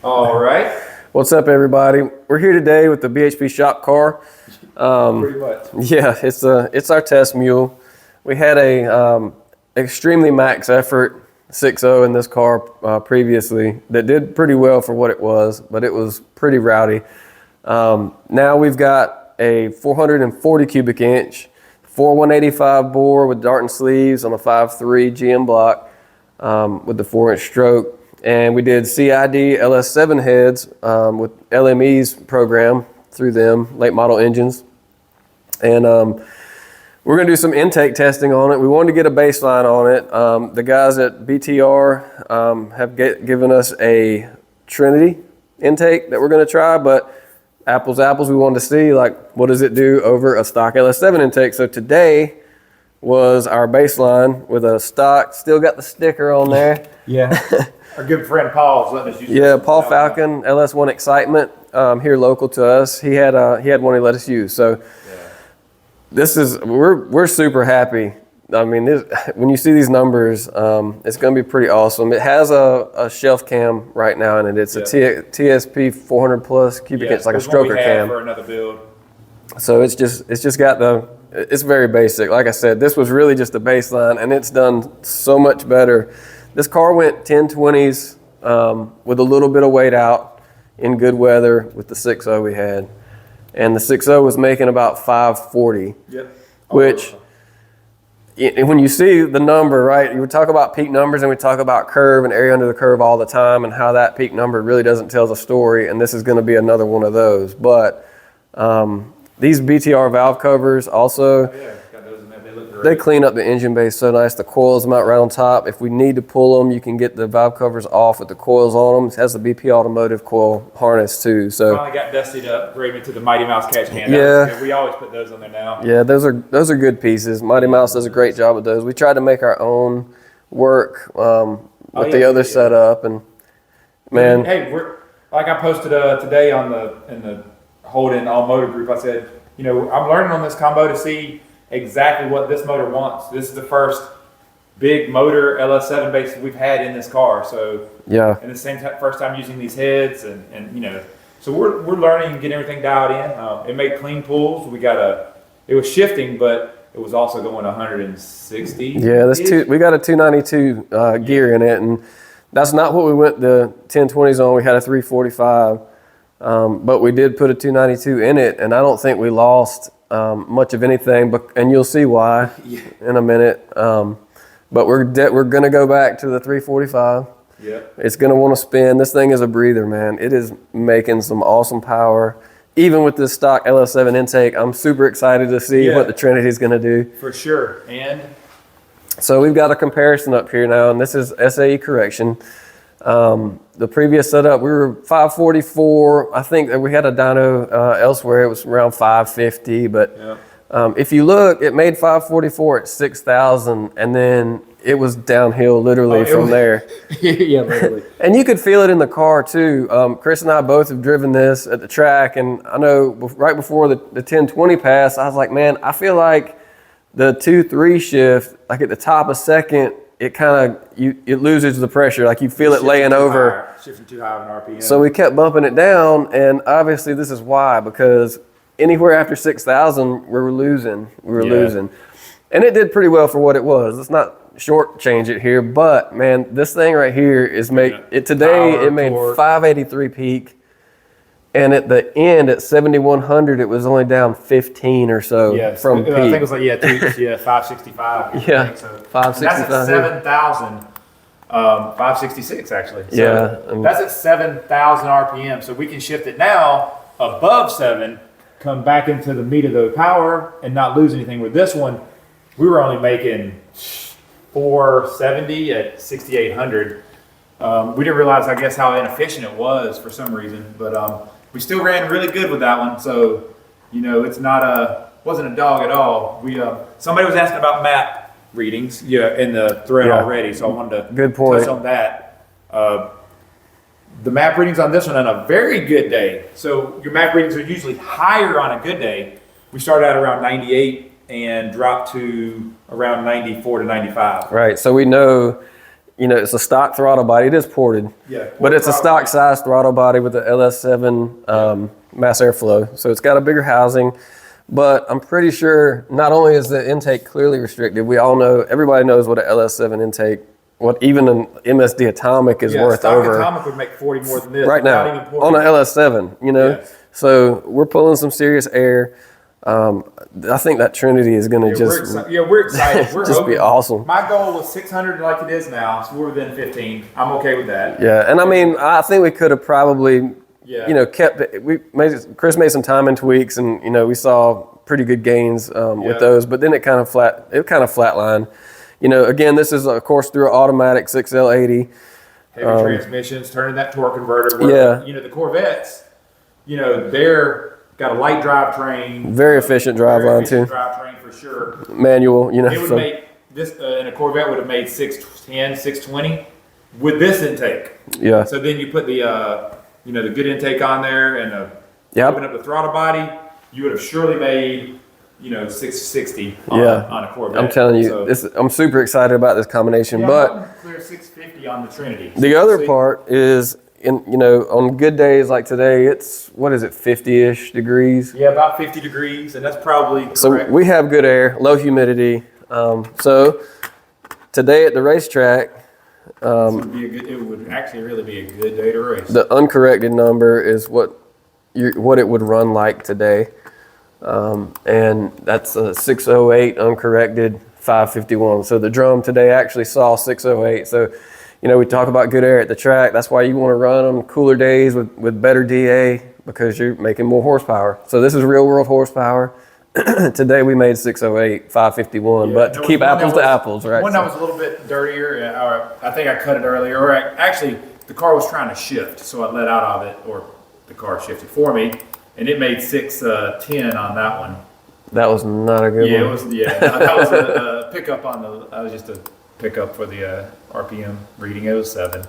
All right. What's up, everybody? We're here today with the BHP shop car. Pretty much. Yeah, it's our test mule. We had a extremely max effort 6.0 in this car previously that did pretty well for what it was, but it was pretty rowdy. Now we've got a 440 cubic inch, 185 bore with dart and sleeves on a 5.3 GM block with the 4-inch stroke. And we did CI LS7 heads with LME's program through them, late model engines. And we're going to do some intake testing on it. We wanted to get a baseline on it. The guys at BTR have given us a Trinity intake that we're going to try, but apples to apples, we wanted to see, like, what does it do over a stock LS7 intake. So today was our baseline with a stock, still got the sticker on there. Yeah. Our good friend Paul's letting us use. Yeah, Paul Falcon, LS1 Excitement, here local to us. He had one he let us use. So this is, we're super happy. I mean, when you see these numbers, it's going to be pretty awesome. It has a shelf cam right now in it. It's a TSP 400 plus cubic inch, like a stroker cam. For another build. So it's just got it's very basic. Like I said, this was really just a baseline, and it's done so much better. This car went 1020s with a little bit of weight out in good weather with the 6.0 we had. And the 6.0 was making about 540. Yep. Which, when you see the number, right, you would talk about peak numbers and we talk about curve and area under the curve all the time and how that peak number really doesn't tell the story. And this is going to be another one of those. But these BTR valve covers also, they clean up the engine bay so nice. The coils mount right on top. If we need to pull them, you can get the valve covers off with the coils on them. It has the BP Automotive coil harness too. So finally got dustied up, upgraded to the Mighty Mouse catch can. Yeah, we always put those on there now. Yeah, those are good pieces. Mighty Mouse does a great job with those. We tried to make our own work with the other setup, and man, hey, like I posted today in the Holden All Motor group. I said, I'm learning on this combo to see exactly what this motor wants. This is the first big motor LS7 base we've had in this car. So yeah, and the first time using these heads, and so we're learning and getting everything dialed in. It made clean pulls. It was shifting, but it was also going 160. Yeah, we got a 292 gear in it, and that's not what we went the 1020s on. We had a 345, but we did put a 292 in it, and I don't think we lost much of anything, and you'll see why in a minute. But we're gonna go back to the 345. Yeah, it's gonna want to spin. This thing is a breather, man. It is making some awesome power. Even with this stock LS7 intake, I'm super excited to see what the Trinity is gonna do. For sure. And so we've got a comparison up here now, and this is SAE correction. The previous setup, we were 544. I think that we had a dyno elsewhere. It was around 550, but if you look, it made 544 at 6,000, and then it was downhill literally from there. Yeah, literally. And you could feel it in the car too. Chris and I both have driven this at the track, and I know right before the 1020 pass, I was like, man, I feel like the 2-3 shift, like at the top of second, it kind of, it loses the pressure. Like you feel it laying over. Shifting too high of an RPM. So we kept bumping it down, and obviously this is why, because anywhere after 6,000, we were losing. And it did pretty well for what it was. Let's not shortchange it here, but man, this thing right here is today it made 583 peak. And at the end, at 7,100, it was only down 15 or so from peak. I think it was like 565. Yeah, so 565. That's at 7,000, 566 actually. So yeah, that's at 7,000 RPM. So we can shift it now above 7, come back into the meat of the power, and not lose anything. With this one, we were only making 470 at 6,800. We didn't realize, I guess, how inefficient it was for some reason, but we still ran really good with that one. So, it's wasn't a dog at all. Somebody was asking about map readings, in the thread already. So I wanted to touch on that. The map readings on this one on a very good day. So your map readings are usually higher on a good day. We started out around 98 and dropped to around 94 to 95. Right. So we know, you know, it's a stock throttle body. It is ported. Yeah. But it's a stock size throttle body with the LS7 mass airflow. So it's got a bigger housing. But I'm pretty sure not only is the intake clearly restricted, we all know, everybody knows what an LS7 intake, what even an MSD Atomic is worth stock over. Atomic would make 40 more than this. Right now, on an LS7, you know? Yes. So we're pulling some serious air. I think that Trinity is going to We're excited. We're just hoping. be awesome. My goal was 600 like it is now, so we're within 15. I'm okay with that. Yeah, and I mean, I think we could have probably, Yeah. you know, Chris made some timing tweaks, and you know, we saw pretty good gains with those. But then it kind of flatlined. You know, again, this is of course through an automatic 6L80. Heavy transmissions, turning that torque converter. Where, you know, the Corvettes, you know, they're got a light drivetrain. Very efficient driveline too. Drivetrain for sure. Manual, you know. It would make this, and a Corvette would have made 610, 620 with this intake. Yeah. So then you put the, you know, the good intake on there and open up the throttle body, you would have surely made, you know, 660 on a Corvette. I'm telling you, I'm super excited about this combination. But clear 650 on the Trinity. The other part is, you know, on good days like today, it's, what is it, 50-ish degrees? Yeah, about 50 degrees, and that's probably correct. So we have good air, low humidity. So today at the racetrack, it would actually really be a good day to race. the uncorrected number is what it would run like today. And that's a 608 uncorrected 551. So the drum today actually saw 608. So, you know, we talk about good air at the track. That's why you want to run on cooler days with better DA, because you're making more horsepower. So this is real world horsepower. Today we made 608, 551, but to keep apples to apples, right? One that was a little bit dirtier, or I think I cut it earlier, or actually the car was trying to shift, so I let out of it, or the car shifted for me, and it made 610 on that one. That was not a good one. It was, that was a pickup on that was just a pickup for the RPM reading. It was 7.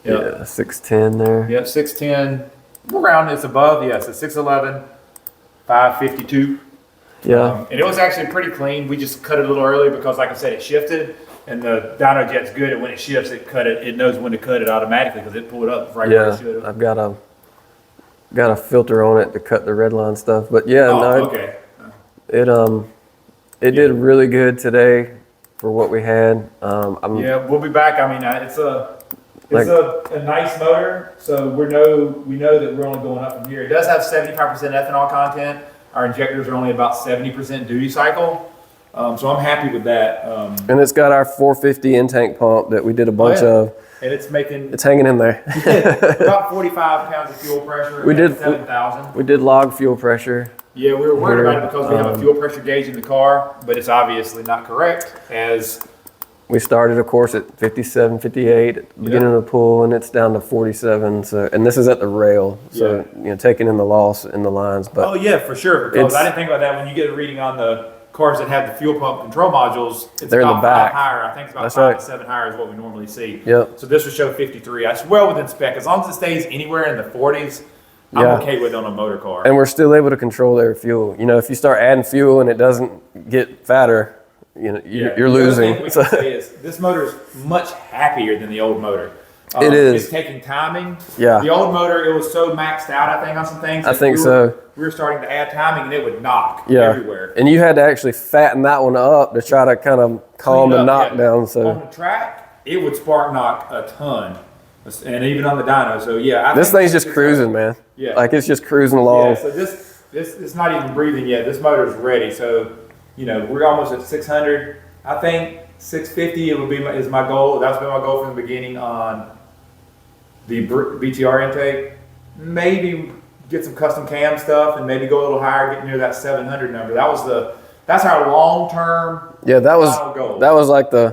Yeah, 610 there. Yep, 610. Around, it's above, yes, it's 611, 552. Yeah. And it was actually pretty clean. We just cut it a little early because, like I said, it shifted, and the dyno jet's good at when it shifts, it knows when to cut it automatically because it pulled up right where it should have. I've got a filter on it to cut the red line stuff, but okay. It did really good today for what we had. We'll be back. I mean, it's a nice motor, so we know that we're only going up from here. It does have 75% ethanol content. Our injectors are only about 70% duty cycle, so I'm happy with that. And it's got our 450 in-tank pump that we did a bunch of. And it's hanging in there. about 45 pounds of fuel pressure. We did 7,000. We did log fuel pressure. Yeah, we were worried about it because we have a fuel pressure gauge in the car, but it's obviously not correct, as we started, of course, at 57, 58 at the beginning of the pool, and it's down to 47. So, and this is at the rail, so you know, taking in the loss in the lines. But for sure. Because I didn't think about that when you get a reading on the cars that have the fuel pump control modules. They're about in the back. 5 higher. I think it's about That's 5 right. to 7 higher is what we normally see. Yep. So this would show 53. That's well within spec. As long as it stays anywhere in the 40s, I'm okay with it on a motor car. And we're still able to control their fuel. You know, if you start adding fuel and it doesn't get fatter, you know, you're losing. The other thing we can say is this motor is much happier than the old motor. It is. It's taking timing. Yeah. The old motor, it was so maxed out, I think, on some things. I think so. We were starting to add timing, and it would knock Yeah. everywhere. And you had to actually fatten that one up to try to kind of calm the knockdown. So on the track, it would spark knock a ton, and even on the dyno. So this thing's just cruising, man. Yeah. Like it's just cruising along. Yeah. So this it's not even breathing yet. This motor is ready. So you know we're almost at 600. I think 650 is my goal. That's been my goal from the beginning on the BTR intake. Maybe get some custom cam stuff and maybe go a little higher, get near that 700 number. That's our long term. Yeah, that was goal. That was like I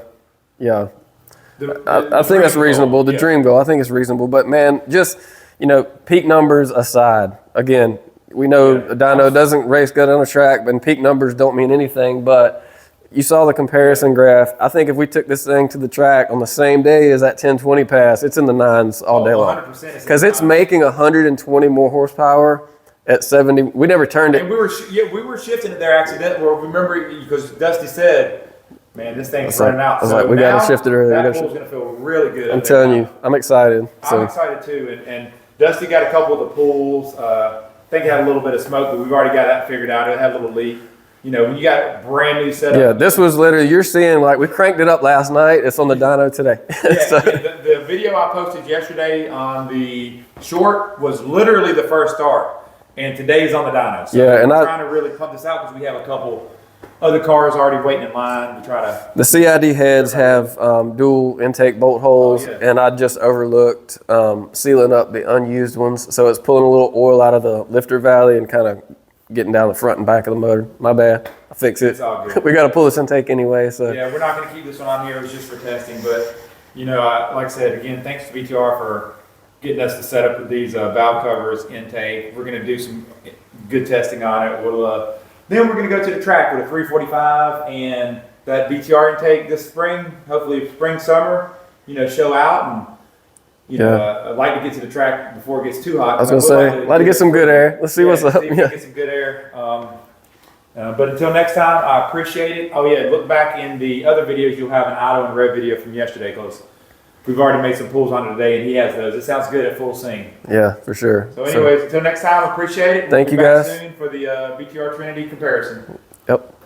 think that's reasonable. The dream goal, I think it's reasonable. But man, just you know, peak numbers aside. Again, we know a dyno doesn't race good on a track, but peak numbers don't mean anything. But you saw the comparison graph. I think if we took this thing to the track on the same day as that 1020 pass, it's in the 9s all day long. Because it's making 120 more horsepower at 70. We never turned it. And we were shifting it there accidentally. Well, remember, because Dusty said, Man, this thing's running out. I was like, we got to shift it early. That pool's going to feel really good. I'm telling you, I'm excited. I'm excited too. And Dusty got a couple of the pools. I think it had a little bit of smoke, but we've already got that figured out. It had a little leak. You know, when you got brand new setup. Yeah, this was literally, you're seeing, like, we cranked it up last night. It's on the dyno today. Yeah, so, the video I posted yesterday on the short was literally the first start. And today's on the dyno. So yeah, and we're trying to really pump this out because we have a couple other cars already waiting in line to try to. The CID heads have dual intake bolt holes, and I just overlooked sealing up the unused ones. So it's pulling a little oil out of the lifter valley and kind of getting down the front and back of the motor. My bad. I'll fix it. It's all good. We got to pull this intake anyway. So yeah, we're not going to keep this one on here. It was just for testing. But, you know, like I said, again, thanks to BTR for getting us to set up with these valve covers, intake. We're going to do some good testing on it. Then we're going to go to the track with a 345 and that BTR intake this spring, hopefully spring, summer, you know, show out. And, you know, I'd like to get to the track before it gets too hot. I was going to say, like to get some good air. Let's see what's up. See if we can get some good air. But until next time, I appreciate it. Oh, yeah, look back in the other videos. You'll have an auto and rev video from yesterday because we've already made some pulls on it today, and he has those. It sounds good at full scene. Yeah, for sure. So anyways, until next time, appreciate it. Thank you, guys. Soon for the BTR Trinity comparison. Yep.